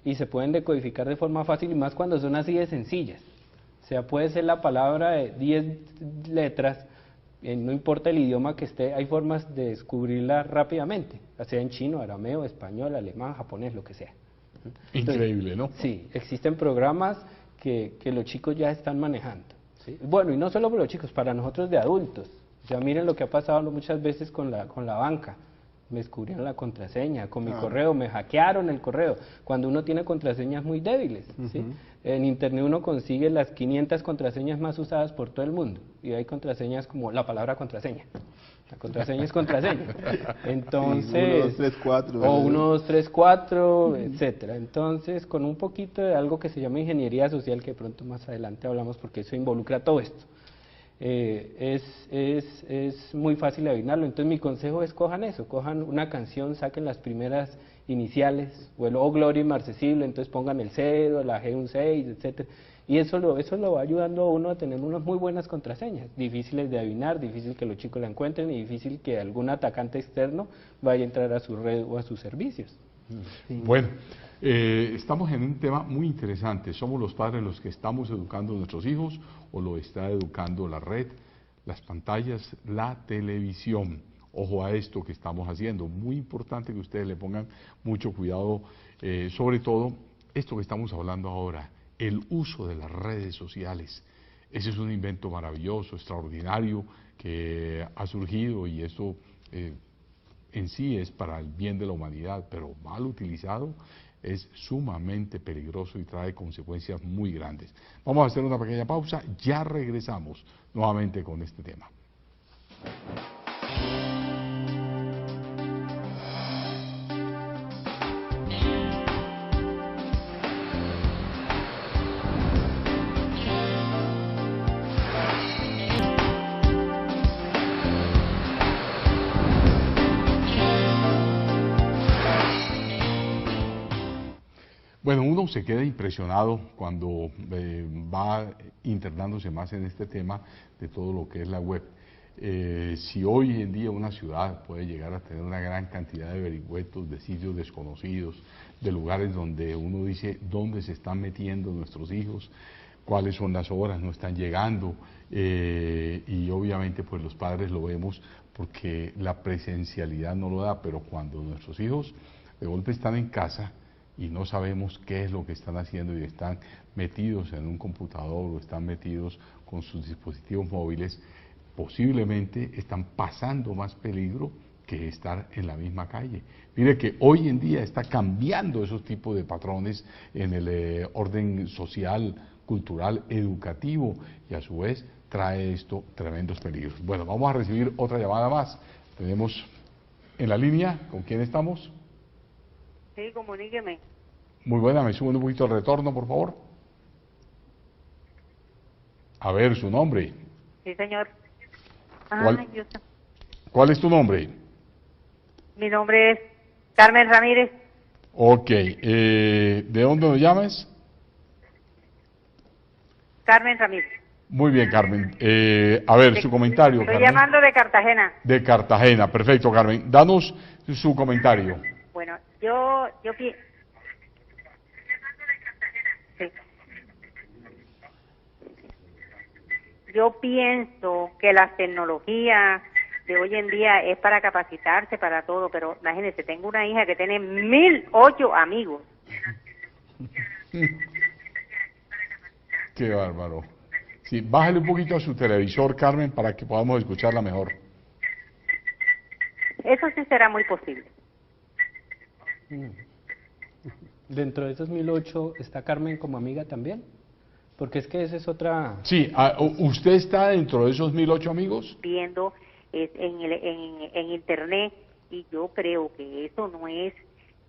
y se pueden decodificar de forma fácil, y más cuando son así de sencillas. O sea, puede ser la palabra de 10 letras, no importa el idioma que esté, hay formas de descubrirla rápidamente, ya sea en chino, arameo, español, alemán, japonés, lo que sea. Increíble, ¿no? Sí, existen programas que los chicos ya están manejando, ¿sí? Bueno, y no solo para los chicos, para nosotros de adultos. O sea, miren lo que ha pasado muchas veces con la banca. Me descubrieron la contraseña, con mi correo, me hackearon el correo, cuando uno tiene contraseñas muy débiles, ¿sí? En Internet uno consigue las 500 contraseñas más usadas por todo el mundo, y hay contraseñas como la palabra contraseña. La contraseña es contraseña. Entonces, 1, 2, 3, 4. o 1, 2, 3, 4, etcétera. Entonces, con un poquito de algo que se llama ingeniería social, que pronto más adelante hablamos, porque eso involucra todo esto. Es muy fácil adivinarlo. Entonces mi consejo es cojan eso, cojan una canción, saquen las primeras iniciales, o el O Gloria y Marcesible, entonces pongan el 0, la G un 6, etcétera, y eso lo va ayudando a uno a tener unas muy buenas contraseñas, difíciles de adivinar, difícil que los chicos la encuentren y difícil que algún atacante externo vaya a entrar a su red o a sus servicios. Sí. Bueno, estamos en un tema muy interesante. ¿Somos los padres los que estamos educando a nuestros hijos o lo está educando la red, las pantallas, la televisión? Ojo a esto que estamos haciendo. Muy importante que ustedes le pongan mucho cuidado, sobre todo esto que estamos hablando ahora, el uso de las redes sociales. Ese es un invento maravilloso, extraordinario, que ha surgido, y eso en sí es para el bien de la humanidad, pero mal utilizado es sumamente peligroso y trae consecuencias muy grandes. Vamos a hacer una pequeña pausa, ya regresamos nuevamente con este tema. Bueno, uno se queda impresionado cuando va internándose más en este tema de todo lo que es la web. Si hoy en día una ciudad puede llegar a tener una gran cantidad de vericuetos, de sitios desconocidos, de lugares donde uno dice dónde se están metiendo nuestros hijos, cuáles son las horas, no están llegando, y obviamente pues los padres lo vemos porque la presencialidad no lo da, pero cuando nuestros hijos de golpe están en casa y no sabemos qué es lo que están haciendo y están metidos en un computador o están metidos con sus dispositivos móviles, posiblemente están pasando más peligro que estar en la misma calle. Mire que hoy en día está cambiando esos tipos de patrones en el orden social, cultural, educativo, y a su vez trae esto tremendos peligros. Bueno, vamos a recibir otra llamada más. Tenemos en la línea, ¿con quién estamos? Sí, comuníqueme. Muy buena, me suben un poquito el retorno, por favor. A ver, su nombre. Sí, señor. ¿Cuál es tu nombre? Mi nombre es Carmen Ramírez. Ok, ¿de dónde nos llamas? Carmen Ramírez. Muy bien, Carmen. A ver, su comentario, Estoy Carmen. llamando de Cartagena. De Cartagena, perfecto, Carmen. Danos su comentario. Bueno, yo pienso que las tecnologías de hoy en día es para capacitarse, para todo, pero imagínense, tengo una hija que tiene 1008 amigos. Qué bárbaro. Sí, bájale un poquito a su televisor, Carmen, para que podamos escucharla mejor. Eso sí será muy posible. Dentro de esos 1008 está Carmen como amiga también, porque es que esa es otra. Sí, ¿usted está dentro de esos 1008 amigos? Viendo en internet, y yo creo que eso no es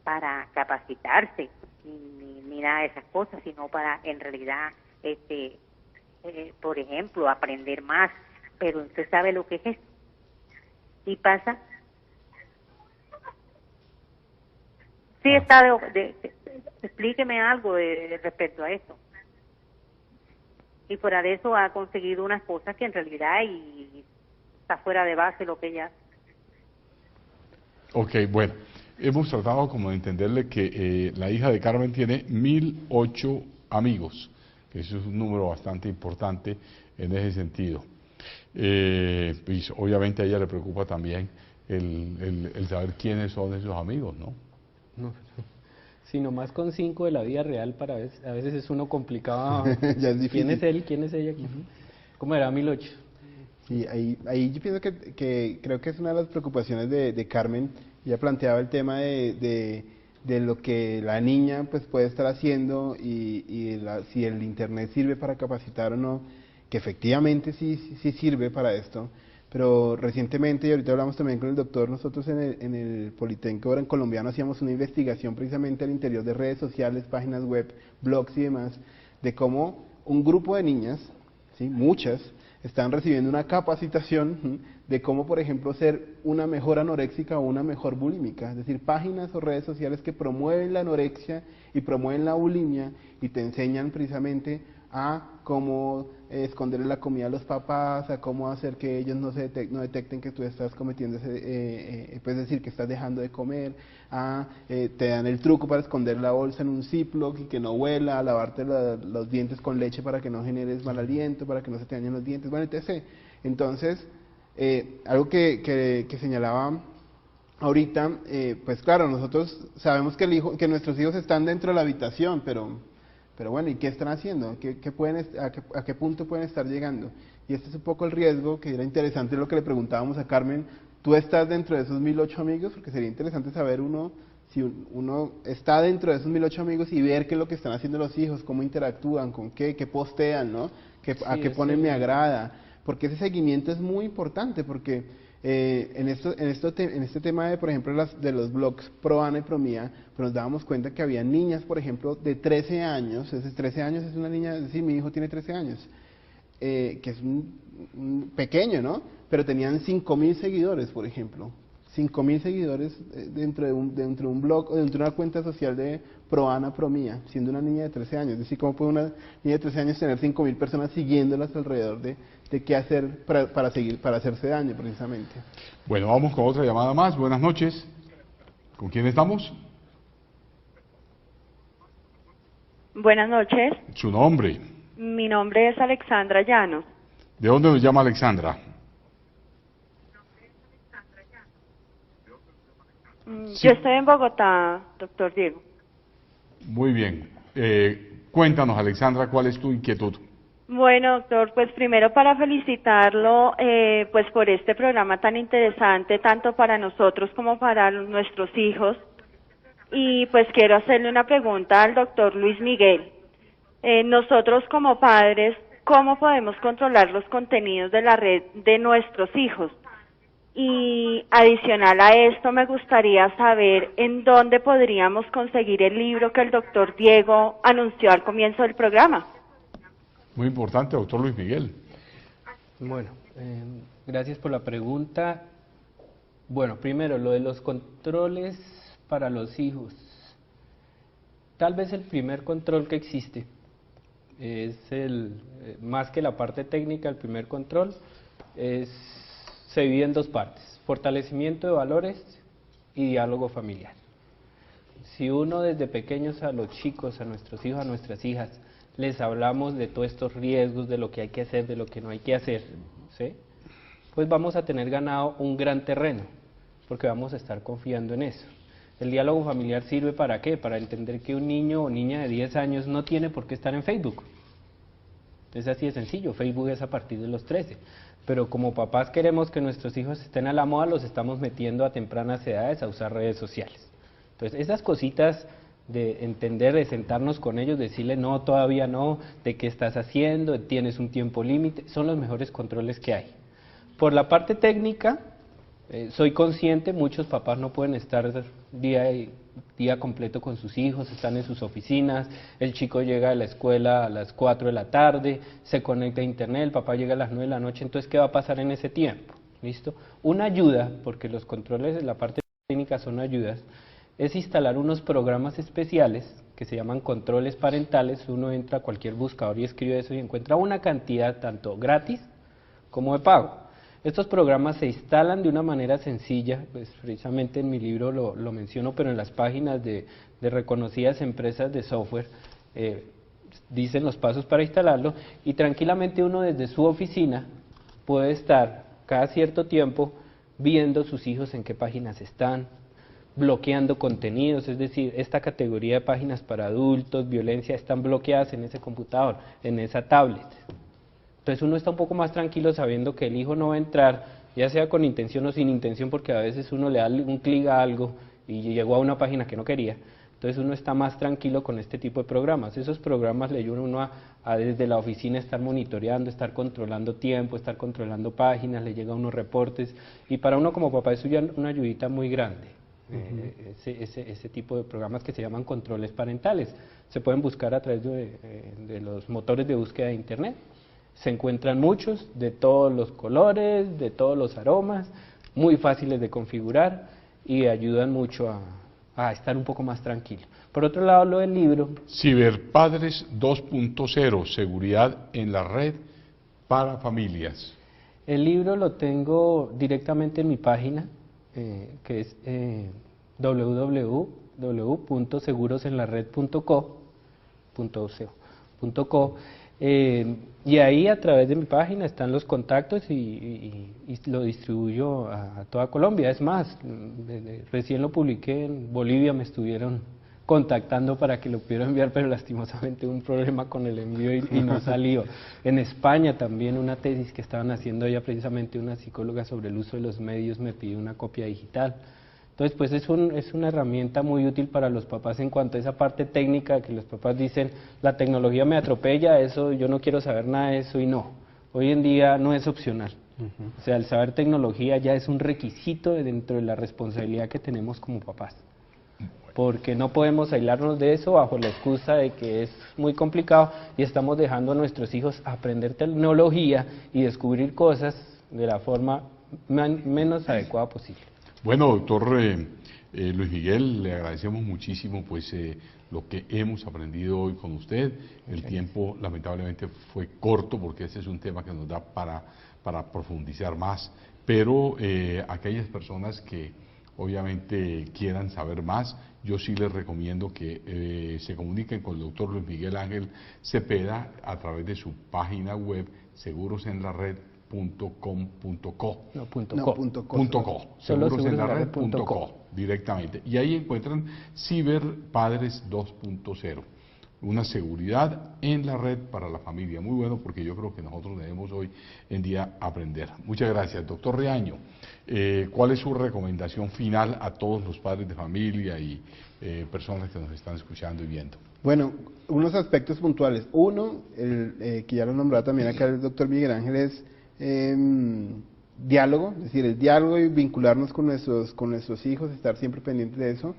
para capacitarse ni nada de esas cosas, sino para en realidad por ejemplo, aprender más. Pero usted sabe lo que es eso. Y pasa. Sí, está explíqueme algo respecto a eso. Y fuera de eso ha conseguido unas cosas que en realidad y está fuera de base lo que ella hace. Ok, bueno, hemos tratado como de entenderle que la hija de Carmen tiene 1008 amigos, que eso es un número bastante importante en ese sentido. Pues obviamente a ella le preocupa también el saber quiénes son esos amigos, ¿no? No, sino más con 5 de la vida real, a veces es uno complicado. Ya es difícil. ¿Quién es él? ¿Quién es ella? ¿Cómo era 1008? Sí, ahí yo pienso que creo que es una de las preocupaciones de Carmen. Ella planteaba el tema de lo que la niña pues puede estar haciendo y si el internet sirve para capacitar o no, que efectivamente sí sirve para esto. Pero recientemente, y ahorita hablamos también con el doctor, nosotros en el Politécnico ahora en Colombiano hacíamos una investigación precisamente al interior de redes sociales, páginas web, blogs y demás, de cómo un grupo de niñas, ¿sí? Muchas, están recibiendo una capacitación de cómo, por ejemplo, ser una mejor anoréxica o una mejor bulímica, es decir, páginas o redes sociales que promueven la anorexia y promueven la bulimia y te enseñan precisamente a cómo esconderle la comida a los papás, a cómo hacer que ellos no detecten que tú estás cometiendo pues decir, que estás dejando de comer, te dan el truco para esconder la bolsa en un Ziploc y que no huela, a lavarte los dientes con leche para que no generes mal aliento, para que no se te dañen los dientes, bueno, etc. Entonces, algo que señalaba ahorita, pues claro, nosotros sabemos que nuestros hijos están dentro de la habitación, pero bueno, ¿y qué están haciendo? ¿A qué punto pueden estar llegando? Y este es un poco el riesgo, que era interesante lo que le preguntábamos a Carmen, tú estás dentro de esos 1008 amigos, porque sería interesante saber si uno está dentro de esos 1008 amigos y ver qué es lo que están haciendo los hijos, cómo interactúan, con qué postean, ¿no? A qué ponen me agrada, porque ese seguimiento es muy importante, porque en este tema de, por ejemplo, de los blogs pro Ana y pro Mía, pues nos dábamos cuenta que había niñas, por ejemplo, de 13 años, 13 años es una niña, es decir, mi hijo tiene 13 años, que es un pequeño, ¿no? Pero tenían 5.000 seguidores, por ejemplo. 5.000 seguidores dentro de un blog o dentro de una cuenta social de pro Ana, pro Mía, siendo una niña de 13 años. Es decir, ¿cómo puede una niña de 13 años tener 5.000 personas siguiéndolas alrededor de qué hacer para hacerse daño, precisamente? Bueno, vamos con otra llamada más. Buenas noches. ¿Con quién estamos? Buenas noches. Su nombre. Mi nombre es Alexandra Llanos. ¿De dónde nos llama Alexandra? Sí. Yo estoy en Bogotá, doctor Diego. Muy bien. Cuéntanos, Alexandra, ¿cuál es tu inquietud? Bueno, doctor, pues primero para felicitarlo pues por este programa tan interesante, tanto para nosotros como para nuestros hijos. Y pues quiero hacerle una pregunta al doctor Luis Miguel. Nosotros como padres, ¿cómo podemos controlar los contenidos de la red de nuestros hijos? Y adicional a esto, me gustaría saber en dónde podríamos conseguir el libro que el doctor Diego anunció al comienzo del programa. Muy importante, doctor Luis Miguel. Bueno, gracias por la pregunta. Bueno, primero, lo de los controles para los hijos. Tal vez el primer control que existe es más que la parte técnica, el primer control se divide en dos partes: fortalecimiento de valores y diálogo familiar. Si uno desde pequeños a los chicos, a nuestros hijos, a nuestras hijas, les hablamos de todos estos riesgos, de lo que hay que hacer, de lo que no hay que hacer, ¿sí?, pues vamos a tener ganado un gran terreno, porque vamos a estar confiando en eso. El diálogo familiar sirve ¿para qué? Para entender que un niño o niña de 10 años no tiene por qué estar en Facebook. Es así de sencillo, Facebook es a partir de los 13. Pero como papás queremos que nuestros hijos estén a la moda, los estamos metiendo a tempranas edades a usar redes sociales. Entonces, esas cositas de entender, de sentarnos con ellos, decirle no, todavía no, de qué estás haciendo, tienes un tiempo límite, son los mejores controles que hay. Por la parte técnica, soy consciente, muchos papás no pueden estar día completo con sus hijos, están en sus oficinas, el chico llega a la escuela a las 4 de la tarde, se conecta a internet, el papá llega a las 9 de la noche, entonces ¿qué va a pasar en ese tiempo? ¿Listo? Una ayuda, porque los controles de la parte técnica son ayudas, es instalar unos programas especiales que se llaman controles parentales. Uno entra a cualquier buscador y escribe eso y encuentra una cantidad tanto gratis como de pago. Estos programas se instalan de una manera sencilla, pues precisamente en mi libro lo menciono, pero en las páginas de reconocidas empresas de software dicen los pasos para instalarlo, y tranquilamente uno desde su oficina puede estar cada cierto tiempo viendo sus hijos en qué páginas están, bloqueando contenidos, es decir, esta categoría de páginas para adultos, violencia, están bloqueadas en ese computador, en esa tablet. Entonces uno está un poco más tranquilo sabiendo que el hijo no va a entrar, ya sea con intención o sin intención, porque a veces uno le da un clic a algo y llegó a una página que no quería. Entonces uno está más tranquilo con este tipo de programas. Esos programas le ayudan a uno a desde la oficina estar monitoreando, estar controlando tiempo, estar controlando páginas, le llega a unos reportes, y para uno como papá es una ayudita muy grande. Ese tipo de programas que se llaman controles parentales. Se pueden buscar a través de los motores de búsqueda de internet. Se encuentran muchos, de todos los colores, de todos los aromas, muy fáciles de configurar y ayudan mucho a estar un poco más tranquilo. Por otro lado, lo del libro. Ciberpadres 2.0, seguridad en la red para familias. El libro lo tengo directamente en mi página, que es www.segurosenlared.co. Y ahí a través de mi página están los contactos y lo distribuyo a toda Colombia. Es más, recién lo publiqué en Bolivia, me estuvieron contactando para que lo pudiera enviar, pero lastimosamente hubo un problema con el envío y no salió. En España también una tesis que estaban haciendo ya precisamente una psicóloga sobre el uso de los medios me pidió una copia digital. Entonces, pues es una herramienta muy útil para los papás en cuanto a esa parte técnica que los papás dicen, la tecnología me atropella, eso yo no quiero saber nada de eso, y no. Hoy en día no es opcional. O sea, el saber tecnología ya es un requisito dentro de la responsabilidad que tenemos como papás. Porque no podemos aislarnos de eso bajo la excusa de que es muy complicado y estamos dejando a nuestros hijos aprender tecnología y descubrir cosas de la forma menos adecuada posible. Bueno, doctor Luis Miguel, le agradecemos muchísimo pues lo que hemos aprendido hoy con usted. El tiempo lamentablemente fue corto porque ese es un tema que nos da para profundizar más, pero aquellas personas que obviamente quieran saber más, yo sí les recomiendo que se comuniquen con el doctor Luis Miguel Ángel Cepeda a través de su página web segurosenlared.com.co. No, segurosenlared.co directamente, y ahí encuentran Ciberpadres 2.0, una seguridad en la red para la familia. Muy bueno, porque yo creo que nosotros debemos hoy en día aprender. Muchas gracias, doctor Riaño. ¿Cuál es su recomendación final a todos los padres de familia y personas que nos están escuchando y viendo? Bueno, unos aspectos puntuales. Uno, que ya lo nombraba también acá el doctor Miguel Ángel, es diálogo, es decir, el diálogo y vincularnos con nuestros hijos, estar siempre pendientes de eso.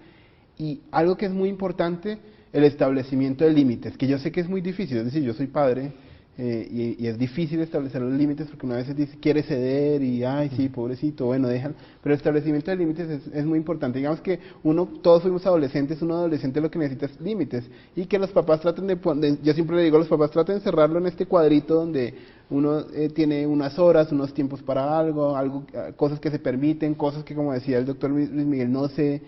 Y algo que es muy importante, el establecimiento de límites, que yo sé que es muy difícil, es decir, yo soy padre y es difícil establecer los límites porque una vez dice, quiere ceder y, ay, sí, pobrecito, bueno, dejan, pero el establecimiento de límites es muy importante. Digamos que todos fuimos adolescentes, un adolescente lo que necesita es límites, y que los papás traten yo siempre le digo a los papás, traten de cerrarlo en este cuadrito donde uno tiene unas horas, unos tiempos para algo, cosas que se permiten, cosas que, como decía el doctor Luis Miguel, no se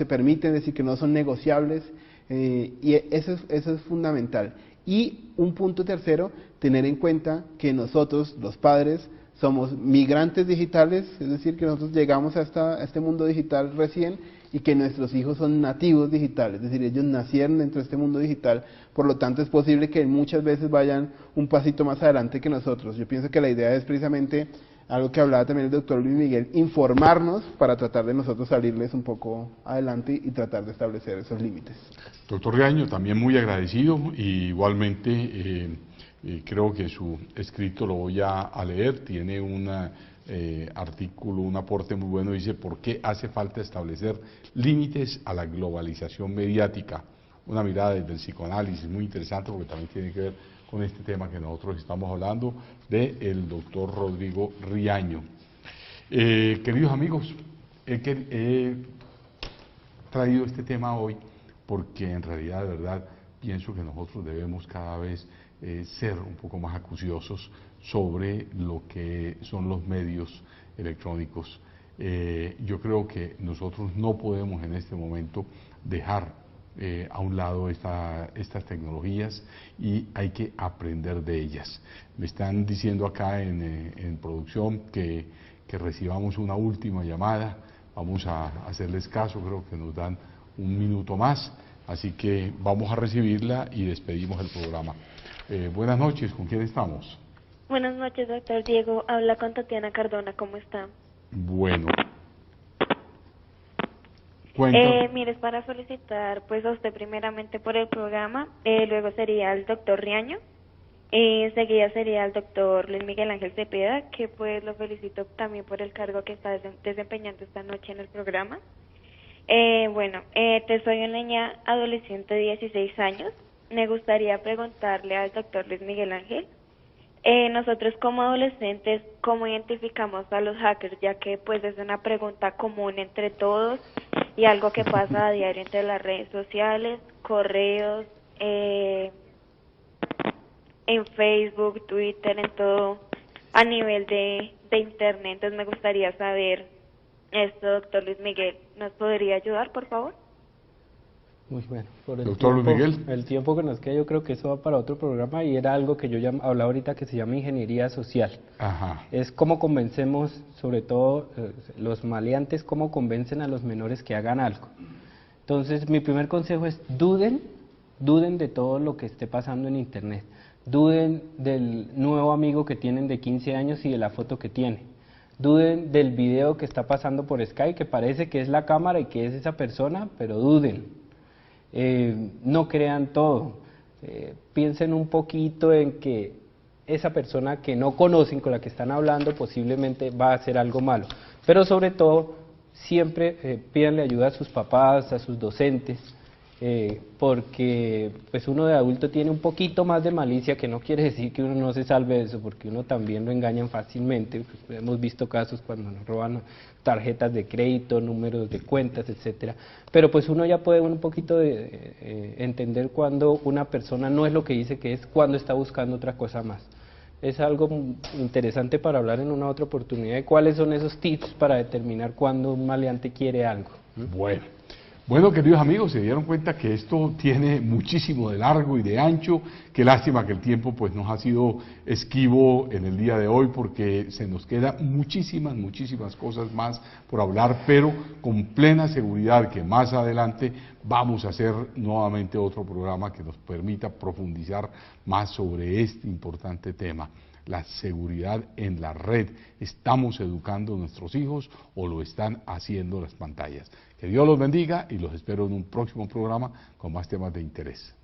permiten, es decir, que no son negociables, y eso es fundamental. Y un punto tercero, tener en cuenta que nosotros, los padres, somos migrantes digitales, es decir, que nosotros llegamos a este mundo digital recién, y que nuestros hijos son nativos digitales, es decir, ellos nacieron dentro de este mundo digital, por lo tanto es posible que muchas veces vayan un pasito más adelante que nosotros. Yo pienso que la idea es precisamente algo que hablaba también el doctor Luis Miguel, informarnos para tratar de nosotros salirles un poco adelante y tratar de establecer esos límites. Doctor Riaño, también muy agradecido, y igualmente creo que su escrito lo voy a leer, tiene un artículo, un aporte muy bueno, dice: ¿por qué hace falta establecer límites a la globalización mediática? Una mirada desde el psicoanálisis muy interesante, porque también tiene que ver con este tema que nosotros estamos hablando, del doctor Rodrigo Riaño. Queridos amigos, he traído este tema hoy porque en realidad, de verdad, pienso que nosotros debemos cada vez ser un poco más acuciosos sobre lo que son los medios electrónicos. Yo creo que nosotros no podemos en este momento dejar a un lado estas tecnologías, y hay que aprender de ellas. Me están diciendo acá en producción que recibamos una última llamada. Vamos a hacerles caso, creo que nos dan un minuto más, así que vamos a recibirla y despedimos el programa. Buenas noches, ¿con quién estamos? Buenas noches, doctor Diego. Habla con Tatiana Cardona, ¿cómo está? Bueno. Mire, es para felicitar pues a usted primeramente por el programa, luego sería el doctor Riaño, enseguida sería el doctor Luis Miguel Ángel Cepeda, que pues lo felicito también por el cargo que está desempeñando esta noche en el programa. Soy una niña adolescente de 16 años. Me gustaría preguntarle al doctor Luis Miguel Ángel, nosotros como adolescentes, ¿cómo identificamos a los hackers? Ya que pues es una pregunta común entre todos y algo que pasa a diario entre las redes sociales, correos, en Facebook, Twitter, en todo, a nivel de internet. Entonces me gustaría saber esto, doctor Luis Miguel. ¿Nos podría ayudar, por favor? Muy bueno. Por Doctor Luis Miguel. El tiempo que nos queda, yo creo que eso va para otro programa, y era algo que yo ya hablaba ahorita, que se llama ingeniería social. Ajá. Es cómo convencemos, sobre todo los maleantes, cómo convencen a los menores que hagan algo. Entonces, mi primer consejo es duden de todo lo que esté pasando en Internet. Duden del nuevo amigo que tienen de 15 años y de la foto que tiene. Duden del video que está pasando por Skype, que parece que es la cámara y que es esa persona, pero duden. No crean todo. Piensen un poquito en que esa persona que no conocen, con la que están hablando, posiblemente va a hacer algo malo. Pero sobre todo, siempre pídanle ayuda a sus papás, a sus docentes, porque pues uno de adulto tiene un poquito más de malicia, que no quiere decir que uno no se salve de eso, porque uno también lo engañan fácilmente. Pues, hemos visto casos cuando nos roban tarjetas de crédito, números de cuentas, etcétera. Pero pues uno ya puede un poquito de entender cuando una persona no es lo que dice que es, cuando está buscando otra cosa más. Es algo interesante para hablar en una otra oportunidad de cuáles son esos tips para determinar cuándo un maleante quiere algo. Bueno, queridos amigos, se dieron cuenta que esto tiene muchísimo de largo y de ancho. Qué lástima que el tiempo pues nos ha sido esquivo en el día de hoy, porque se nos queda muchísimas cosas más por hablar, pero con plena seguridad que más adelante vamos a hacer nuevamente otro programa que nos permita profundizar más sobre este importante tema. La seguridad en la red. ¿Estamos educando a nuestros hijos o lo están haciendo las pantallas? Que Dios los bendiga y los espero en un próximo programa con más temas de interés.